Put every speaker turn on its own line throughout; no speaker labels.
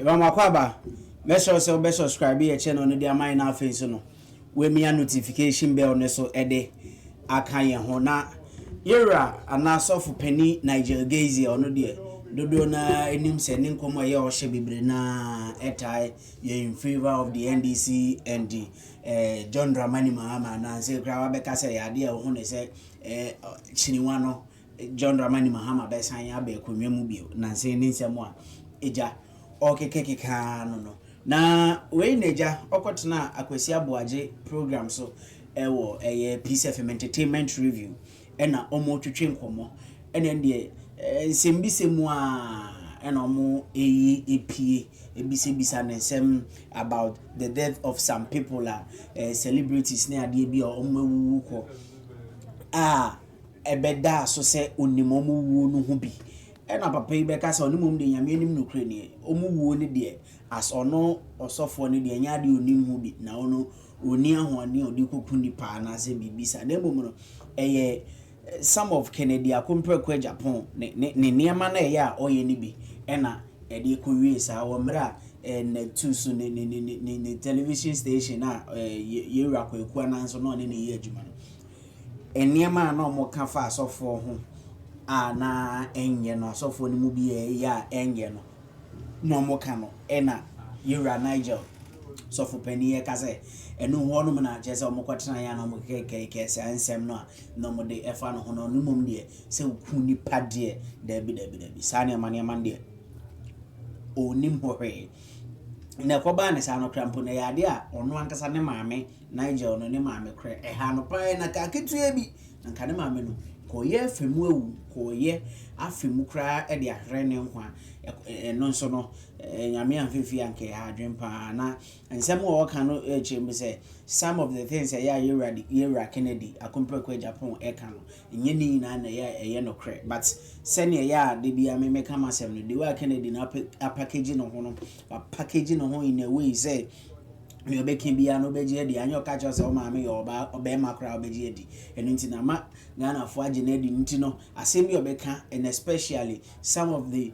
If I'm a kwaba, make sure you subscribe your channel on the mine now face no. We me a notification bell ne so ede akaye ho na yera anaso for penny Nigel Gaisie ono de dodo na enim se ne nkomo ye o hye bebre na etai ye in favor of the NDC and the John Dramani Mahama na say kra wa beka say ya de ho ne say chiniwa no John Dramani Mahama be san ya be konwa mu bio na say ni nsemo a eja okekeka no na we neja okotena akwasi aboaje program so ewo piece of entertainment review ena omo twetwe nkomo ena ndie sembisemu a ena omo epie ebisebisa na sem about the death of some people celebrities na ade bi omo wuwu ko ebeda so se onimomo wuwu no ho bi ena papa yi beka se onimom de nyame anim no kure ne omo wuwu ne de as ono osofo ne de nya de onim ho bi na ono oni ahone odi kokuni pa na se bibisa na emom no some of Kennedy akompre kwa Agyapong ne niema na ya oye ni bi ena ede kowie sa wo mra na tusu ne television station na yewura kwa eku ananso no ne ye adwuma no eniema na omo ka fa asofo ho na enye no asofo ne mu bi ya enye no no omo ka no ena yewura Nigel so for penny e kase enu ho no na je se omo kwatena ya na omo keke se ansem no no mo de efa no ho no mum de se okuni pa de dabi sane amane amande onim hohwe na koba ne sa no krampo na yade a ono ankasa ne maame Nigel no ne maame kre ha no pa na ka ketua bi na ka ne maame no koye afemu ewu koye afemu kra e de ahre ne nkwa no nso no nyame amfefi anke ha adwempa na nsem wo ka no echem se some of the things yera Kennedy akompre kwa Agyapong e ka no nye ni na ye no kre but sene ya de bia me ka masem no de wa Kennedy na package no ho no package no ho in a way say me obeke bia no beje di anyo ka cho se o ma me yo oba makra obeje di enu nti na ma Ghana fo age na di nti no asem bi obeka and especially some of the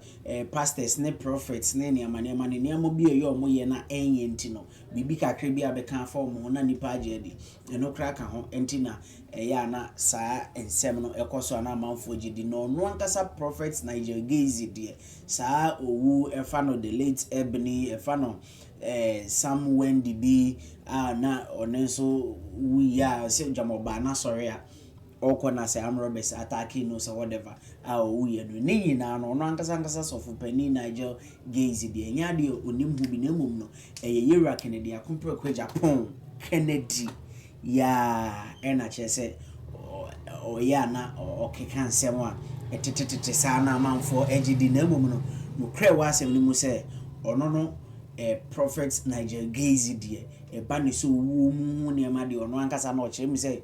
pastors ne prophets ne ne amo bi eyo mo ye na enye nti no bibi kakre bi abeka fa mo na nipa age di eno kra ka ho enti na ya na saa ensem no ekoso na manfo gidi no no ankasa prophets Nigel Gaisie die saa owu efa no the late Ebony efa no some Wendy be na onenso we ya se jamoba na sorry oko na say am robbers attacking no so whatever we do ni na no ankasa so for penny Nigel Gaisie de nya de onim hu bi na mum no yewura Kennedy akompre kwa Agyapong Kennedy ya ena chese o ya na o keka nsem a etetete sana manfo egidi na mum no kre wa asem ni mu se ono no prophet Nigel Gaisie die ba ne so wu mu ne ma de ono ankasa na o chere mi se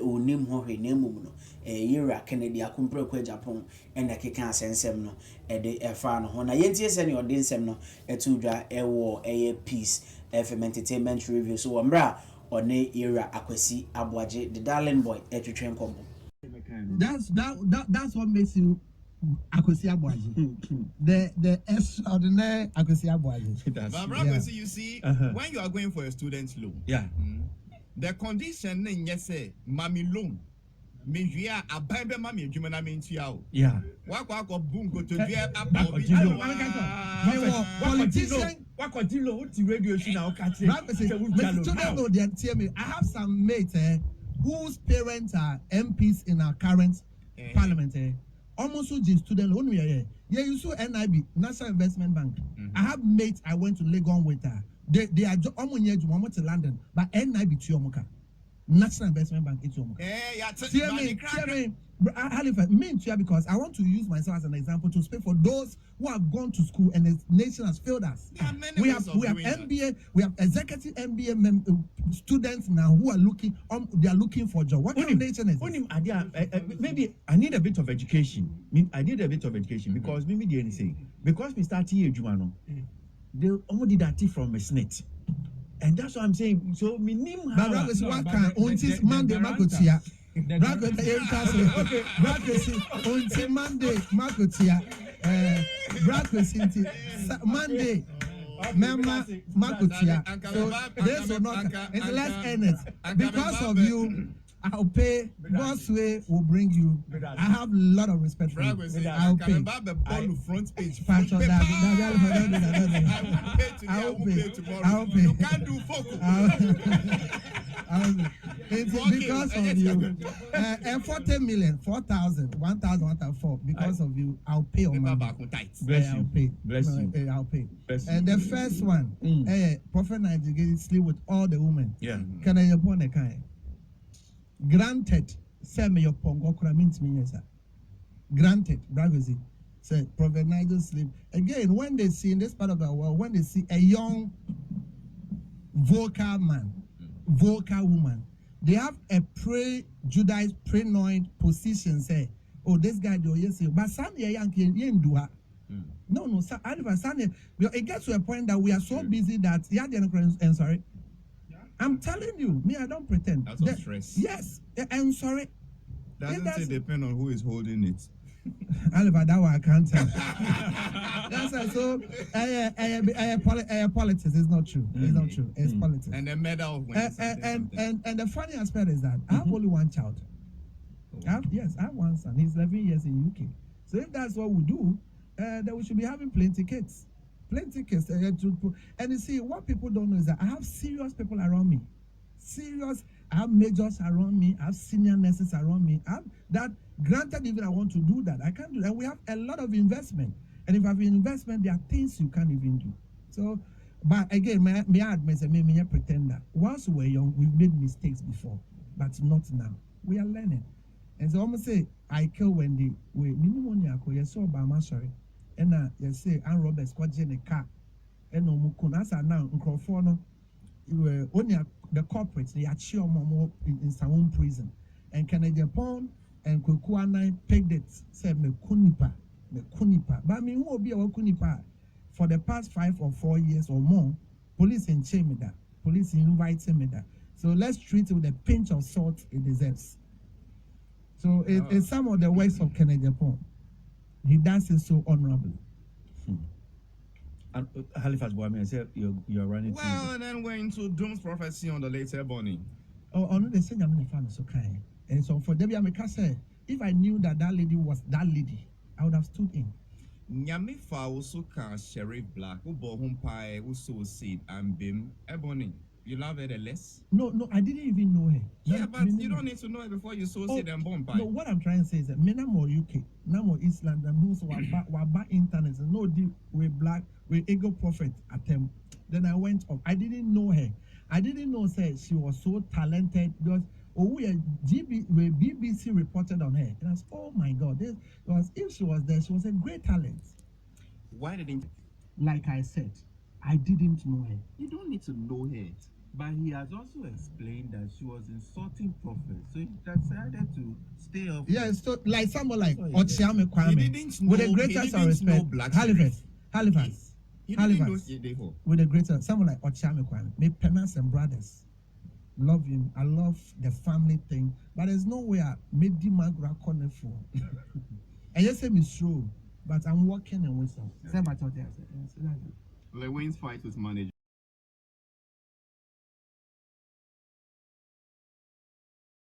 onim ho hwe na mum no yewura Kennedy akompre kwa Agyapong ena keka asensem no de efa no ho na yentie se ne ode nsem no etudwa ewo peace FM entertainment review so wamra one era akwasi aboaje the darling boy etwetwe nkombo.
That's what makes you akwasi aboaje. The extraordinary akwasi aboaje.
But you see, when you are going for a student loan, the condition yes say mami loan me jua abambe mami adwuma na me ntua o wakwa boom go to dua apa obi
politician
wakotilo uti radio show na o ka kire
I have some mates whose parents are MPs in our current parliament almost the student loan we you saw NIB National Investment Bank. I have mates I went to Legon with her. They are almost to London but NIB to National Investment Bank Halifax mean to because I want to use myself as an example to speak for those who have gone to school and the nation has failed us. We have MBA, we have executive MBA students now who are looking they are looking for a job. What kind of nation is this?
Maybe I need a bit of education. Because maybe they say because we start here Jumano, they only did that from a snit. And that's what I'm saying. So me name
what can on Monday Makotia. Monday Makotia. Monday Mema Makutia. So this will not. Let's end it. Because of you, I'll pay. God's way will bring you. I have a lot of respect for you. I'll pay.
Front page.
I will pay.
You can't do focus.
Because of you, 40 million, 4,000, 1,000, 1,004. Because of you, I'll pay on my back. I'll pay.
Bless you.
I'll pay. And the first one, Prophet Nigel sleep with all the women.
Yeah.
Can I upon a kind? Granted, say me your pongo means me yes. Granted, Gaisie said Prophet Nigel sleep again. When they see in this part of the world, when they see a young vocal man, vocal woman, they have a pre-Judaized, pre-anointed position. Say, oh, this guy do yes, but Sunday young can do her. No, sir. Sunday, it gets to a point that we are so busy that and sorry. I'm telling you, me, I don't pretend.
That's a stress.
Yes, I'm sorry.
Doesn't it depend on who is holding it?
Oliver, that one I can't tell. That's so. Politics is not true. It's not true. It's politics.
And the medal.
And the funny aspect is that I have only one child. I have one son. He's 11 years in UK. So if that's what we do, then we should be having plenty kids. Plenty kids. And you see, what people don't know is that I have serious people around me. Serious. I have majors around me. I have senior nurses around me. I have that. Granted, even I want to do that, I can't do that. And we have a lot of investment. And if I have investment, there are things you can't even do. So, but again, may I admit, may I pretend that once we were young, we've made mistakes before, but not now. We are learning. And so I'm going to say, I kill Wendy. We minimum you saw by my sorry. And you say, Ann Roberts got in a car. And no Mukunasa now, Nkrofono, only the corporates, they are chill more in some own prison. And Agyapong and Kukuana pegged it, said, me kunipa. But I mean, who will be our kunipa? For the past 5 or 4 years or more, police in Chemida, police invites him that. So let's treat it with a pinch of salt it deserves. So it's some of the works of Agyapong. He does it so honorably.
And Halifax boy, I said you're running.
Well, and then we're into Doom's prophecy on the later Bonnie.
Oh, no, they say I'm in the family so kind. And so for Debbie Ameka said, if I knew that lady was that lady, I would have stood in.
Nyame fa also can Sheriff Black, who bought home pie, who sow seed and bim. Ebony, you love her the less?
No, I didn't even know her.
Yeah, but you don't need to know it before you sow seed and bomb pie.
No, what I'm trying to say is that me more UK, more Islam, and most were internet, no deal with Black, with Ego Prophet attempt. Then I went up. I didn't know her. I didn't know say she was so talented because BBC reported on her. And I was, oh my God, because if she was there, she was a great talent.
Why didn't?
Like I said, I didn't know her.
You don't need to know her. But he has also explained that she was insulting prophets. So he decided to stay off.
Yeah, so like someone like Ochiame Kwame.
With
the greatest of respect. Halifax. With the greatest, someone like Ochiame Kwame. My parents and brothers love him. I love the family thing. But there's no way I made the magra corner for. And yes, it's true. But I'm working in wisdom.
The Wayne's fight with manager.